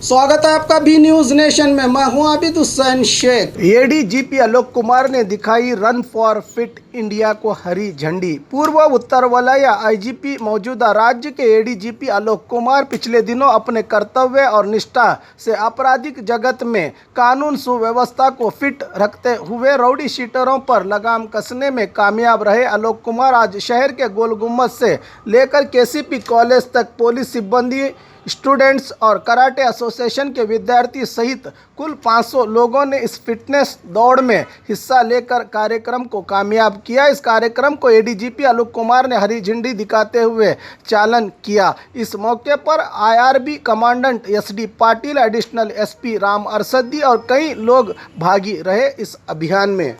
स्वागत है आपका बी न्यूज नेशन में। मैं हूं आबिद हुसैन शेख। एडीजीपी आलोक कुमार ने दिखाई रन फॉर फिट इंडिया को हरी झंडी। पूर्व उत्तर वलय आईजीपी मौजूदा राज्य के एडीजीपी आलोक कुमार पिछले दिनों अपने कर्तव्य और निष्ठा से आपराधिक जगत में कानून सुव्यवस्था को फिट रखते हुए रउडी शीटरों पर लगाम कसने में कामयाब रहे। आलोक कुमार आज शहर के गोल गुम्बद से लेकर केसीपी कॉलेज तक पुलिस सिब्बंदी, स्टूडेंट्स और कराटे एसोसिएशन के विद्यार्थी सहित कुल 500 लोगों ने इस फिटनेस दौड़ में हिस्सा लेकर कार्यक्रम को कामयाब किया। इस कार्यक्रम को एडीजीपी आलोक कुमार ने हरी झंडी दिखाते हुए चालन किया। इस मौके पर IRB commandant SD Patil, additional SP Ram Arsadi और कई लोग भागी रहे इस अभियान में।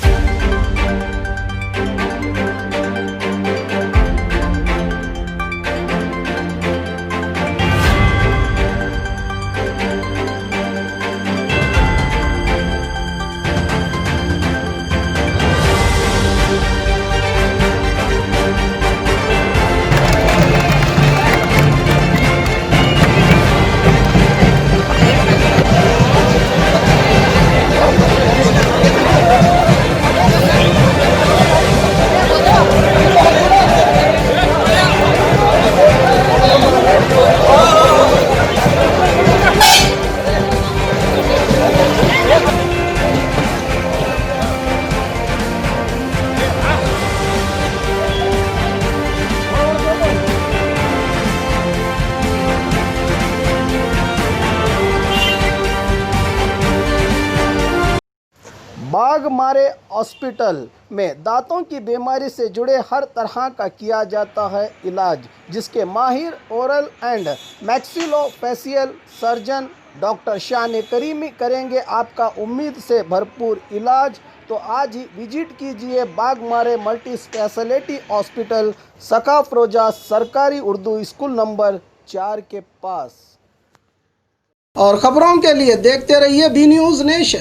बाघमारे हॉस्पिटल में दांतों की बीमारी से जुड़े हर तरह का किया जाता है इलाज, जिसके माहिर oral and maxillofacial surgeon doctor शान करीमी करेंगे आपका उम्मीद से भरपूर इलाज। तो आज ही विजिट कीजिए बाघमारे मल्टी स्पेशलिटी हॉस्पिटल, सकाफरोजा सरकारी उर्दू स्कूल नंबर 4 के पास। और खबरों के लिए देखते रहिए बी न्यूज नेशन।